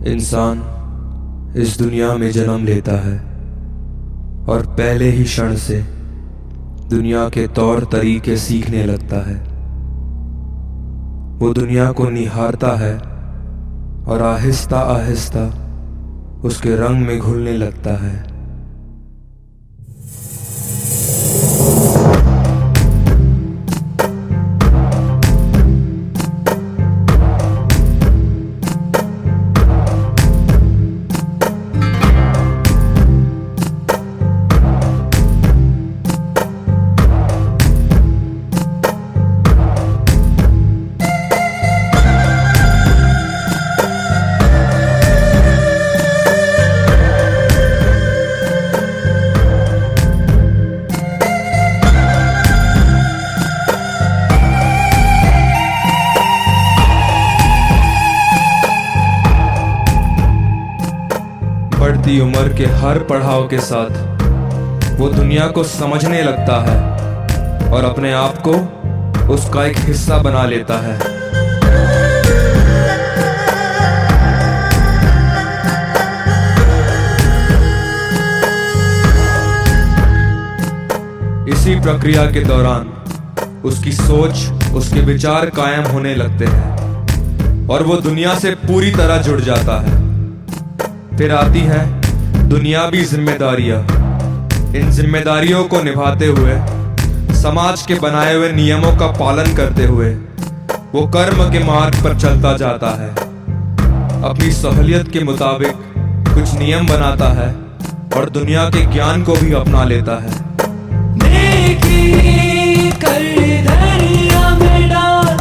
इंसान इस दुनिया में जन्म लेता है और पहले ही क्षण से दुनिया के तौर तरीके सीखने लगता है। वो दुनिया को निहारता है और आहिस्ता आहिस्ता उसके रंग में घुलने लगता है। बढ़ती उम्र के हर पड़ाव के साथ वो दुनिया को समझने लगता है और अपने आप को उसका एक हिस्सा बना लेता है। इसी प्रक्रिया के दौरान उसकी सोच, उसके विचार कायम होने लगते हैं और वो दुनिया से पूरी तरह जुड़ जाता है। फिर आती है दुनियावी जिम्मेदारियां। इन जिम्मेदारियों को निभाते हुए, समाज के बनाए हुए नियमों का पालन करते हुए वो कर्म के मार्ग पर चलता जाता है। अपनी सहूलियत के मुताबिक कुछ नियम बनाता है और दुनिया के ज्ञान को भी अपना लेता है। नेकी कर दरिया में डाल,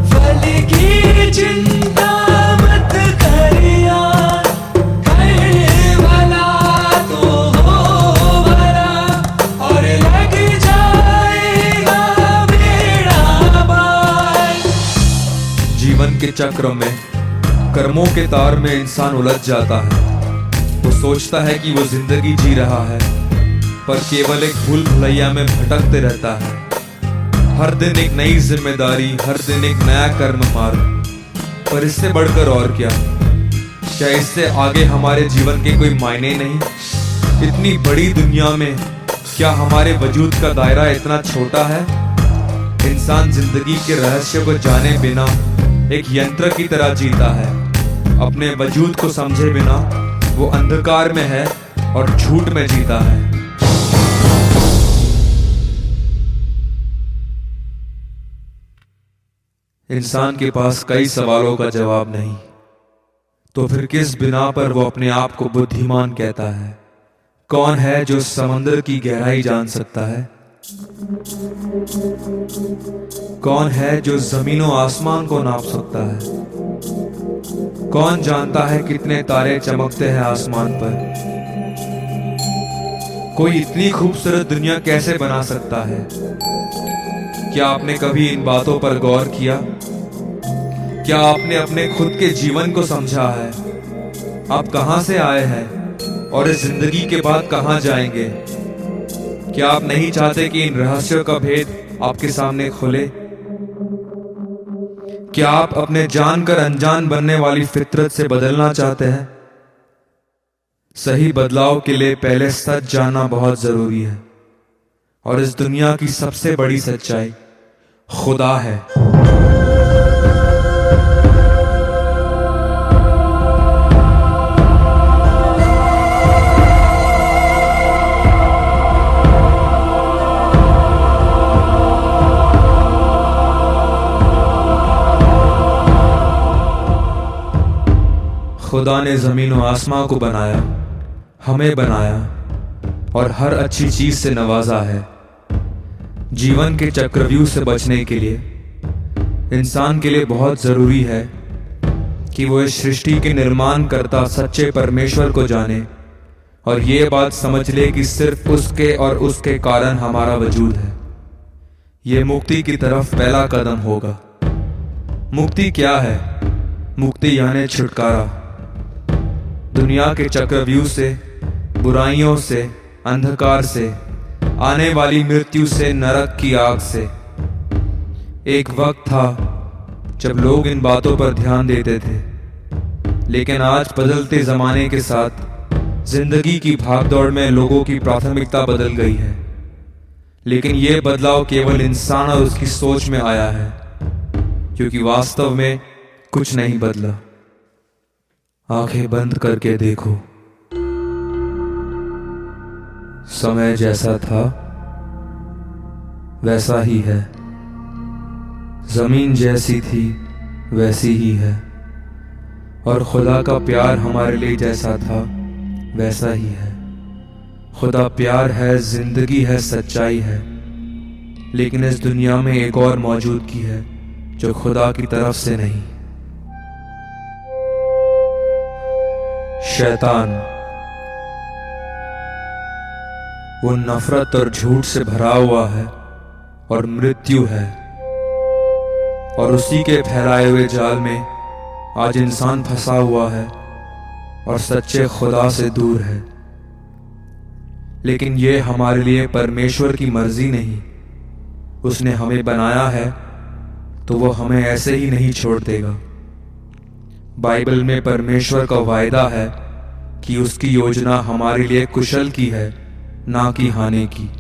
फल की चिंता मत कर यार। कर भला तो हो भला और लग जाएगा बेड़ा पार। जीवन के चक्र में, कर्मों के तार में इंसान उलझ जाता है। वो सोचता है कि वो जिंदगी जी रहा है, पर केवल एक भूल भुलैया में भटकते रहता है। हर दिन एक नई जिम्मेदारी, हर दिन एक नया कर्म मार्ग। पर इससे बढ़कर और क्या इससे आगे हमारे जीवन के कोई मायने नहीं? इतनी बड़ी दुनिया में क्या हमारे वजूद का दायरा इतना छोटा है? इंसान जिंदगी के रहस्य को जाने बिना एक यंत्र की तरह जीता है। अपने वजूद को समझे बिना वो अंधकार में है और झूठ में जीता है। इंसान के पास कई सवालों का जवाब नहीं, तो फिर किस बिना पर वो अपने आप को बुद्धिमान कहता है? कौन है जो समंदर की गहराई जान सकता है? कौन है जो जमीनों आसमान को नाप सकता है? कौन जानता है कितने तारे चमकते हैं आसमान पर? कोई इतनी खूबसूरत दुनिया कैसे बना सकता है? क्या आपने कभी इन बातों पर गौर किया? क्या आपने अपने खुद के जीवन को समझा है? आप कहां से आए हैं और इस जिंदगी के बाद कहां जाएंगे? क्या आप नहीं चाहते कि इन रहस्यों का भेद आपके सामने खुले? क्या आप अपने जानकर अनजान बनने वाली फितरत से बदलना चाहते हैं? सही बदलाव के लिए पहले सच जानना बहुत जरूरी है, और इस दुनिया की सबसे बड़ी सच्चाई खुदा है। खुदा ने जमीन और आसमां को बनाया, हमें बनाया और हर अच्छी चीज से नवाजा है। जीवन के चक्रव्यूह से बचने के लिए इंसान के लिए बहुत जरूरी है कि वो इस सृष्टि के निर्माण करता सच्चे परमेश्वर को जाने और ये बात समझ ले कि सिर्फ उसके और उसके कारण हमारा वजूद है। ये मुक्ति की तरफ पहला कदम होगा। मुक्ति क्या है? मुक्ति यानी छुटकारा दुनिया के चक्रव्यूह से, बुराइयों से, अंधकार से, आने वाली मृत्यु से, नरक की आग से। एक वक्त था जब लोग इन बातों पर ध्यान देते थे, लेकिन आज बदलते जमाने के साथ जिंदगी की भागदौड़ में लोगों की प्राथमिकता बदल गई है। लेकिन यह बदलाव केवल इंसान और उसकी सोच में आया है, क्योंकि वास्तव में कुछ नहीं बदला। आंखें बंद करके देखो, समय जैसा था वैसा ही है, जमीन जैसी थी वैसी ही है, और खुदा का प्यार हमारे लिए जैसा था वैसा ही है। खुदा प्यार है, जिंदगी है, सच्चाई है। लेकिन इस दुनिया में एक और मौजूदगी है जो खुदा की तरफ से नहीं, शैतान। वो नफरत और झूठ से भरा हुआ है और मृत्यु है, और उसी के फैलाए हुए जाल में आज इंसान फंसा हुआ है और सच्चे खुदा से दूर है। लेकिन ये हमारे लिए परमेश्वर की मर्जी नहीं। उसने हमें बनाया है तो वो हमें ऐसे ही नहीं छोड़ देगा। बाइबल में परमेश्वर का वायदा है कि उसकी योजना हमारे लिए कुशल की है, ना कि हानि की।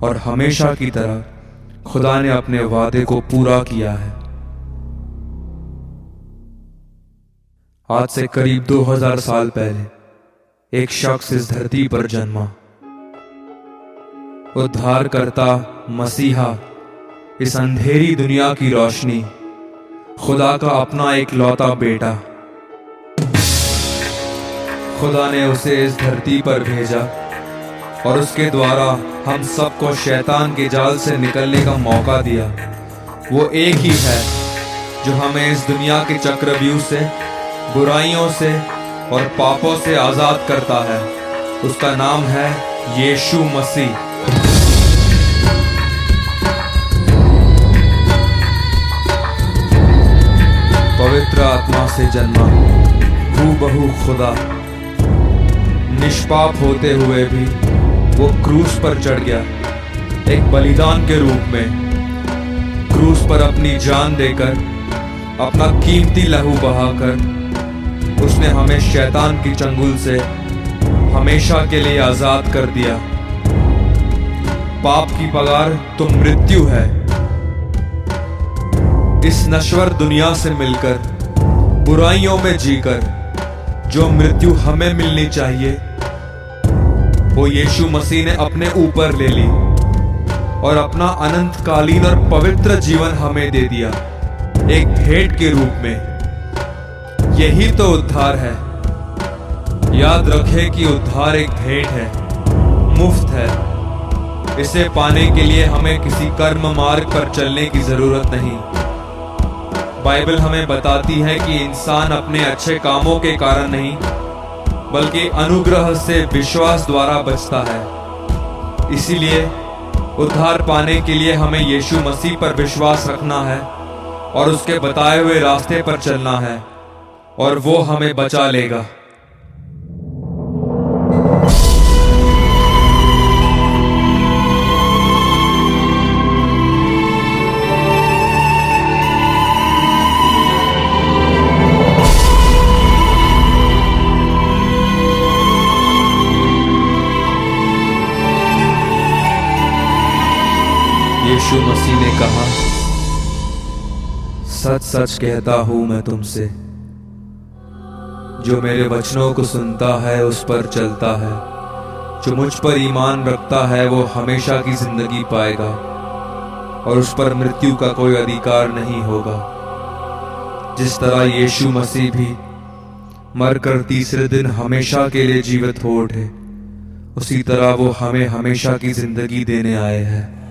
और हमेशा की तरह खुदा ने अपने वादे को पूरा किया है। आज से करीब 2000 साल पहले एक शख्स इस धरती पर जन्मा, उद्धारकर्ता मसीहा, इस अंधेरी दुनिया की रोशनी, खुदा का अपना एक लौता बेटा। खुदा ने उसे इस धरती पर भेजा और उसके द्वारा हम सबको शैतान के जाल से निकलने का मौका दिया। वो एक ही है जो हमें इस दुनिया के चक्रव्यूह से, बुराइयों से और पापों से आजाद करता है। उसका नाम है यीशु मसीह। पवित्र आत्मा से जन्मा, हूबहू खुदा, निष्पाप होते हुए भी वो क्रूस पर चढ़ गया, एक बलिदान के रूप में। क्रूस पर अपनी जान देकर, अपना कीमती लहू बहाकर उसने हमें शैतान की चंगुल से हमेशा के लिए आजाद कर दिया। पाप की पगार तो मृत्यु है। इस नश्वर दुनिया से मिलकर, बुराइयों में जीकर जो मृत्यु हमें मिलनी चाहिए, वो यीशु मसीह ने अपने ऊपर ले ली और अपना अनंतकालीन और पवित्र जीवन हमें दे दिया, एक भेंट के रूप में। यही तो उद्धार है। याद रखें कि उद्धार एक भेंट है, मुफ्त है। इसे पाने के लिए हमें किसी कर्म मार्ग पर चलने की जरूरत नहीं। बाइबल हमें बताती है कि इंसान अपने अच्छे कामों के कारण नहीं, बल्कि अनुग्रह से विश्वास द्वारा बचता है। इसीलिए उद्धार पाने के लिए हमें यीशु मसीह पर विश्वास रखना है और उसके बताए हुए रास्ते पर चलना है, और वो हमें बचा लेगा। यीशु मसीह ने कहा, सच सच कहता हूं मैं तुमसे, जो मेरे वचनों को सुनता है उस पर चलता है, जो मुझ पर ईमान रखता है वो हमेशा की जिंदगी पाएगा और उस पर मृत्यु का कोई अधिकार नहीं होगा। जिस तरह यीशु मसीह भी मरकर तीसरे दिन हमेशा के लिए जीवित हो उठे, उसी तरह वो हमें हमेशा की जिंदगी देने आए हैं।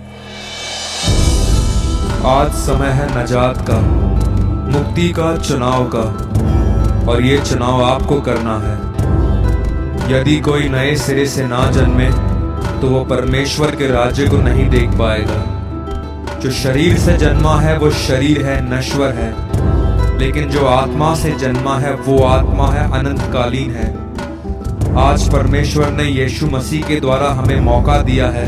आज समय है नजात का, मुक्ति का, चुनाव का, और ये चुनाव आपको करना है। यदि कोई नए सिरे से ना जन्मे तो वो परमेश्वर के राज्य को नहीं देख पाएगा। जो शरीर से जन्मा है वो शरीर है, नश्वर है, लेकिन जो आत्मा से जन्मा है वो आत्मा है, अनंतकालीन है। आज परमेश्वर ने यीशु मसीह के द्वारा हमें मौका दिया है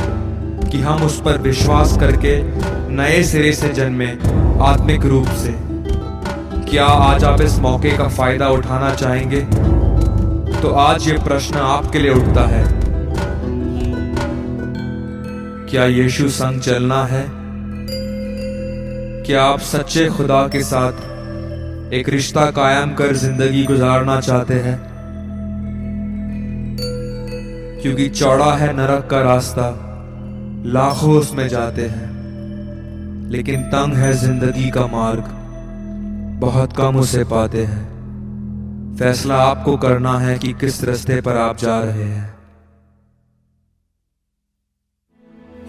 कि हम उस पर विश्वास करके नए सिरे से जन्मे, आत्मिक रूप से। क्या आज आप इस मौके का फायदा उठाना चाहेंगे? तो आज ये प्रश्न आपके लिए उठता है, क्या यीशु संग चलना है? क्या आप सच्चे खुदा के साथ एक रिश्ता कायम कर जिंदगी गुजारना चाहते हैं? क्योंकि चौड़ा है नरक का रास्ता, लाखों उसमें जाते हैं, लेकिन तंग है जिंदगी का मार्ग, बहुत कम उसे पाते हैं। फैसला आपको करना है कि किस रास्ते पर आप जा रहे हैं।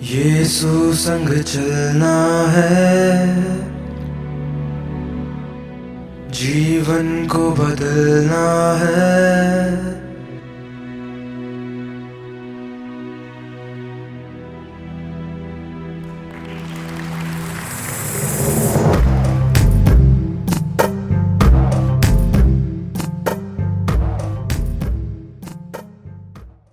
यीशु संग चलना है, जीवन को बदलना है,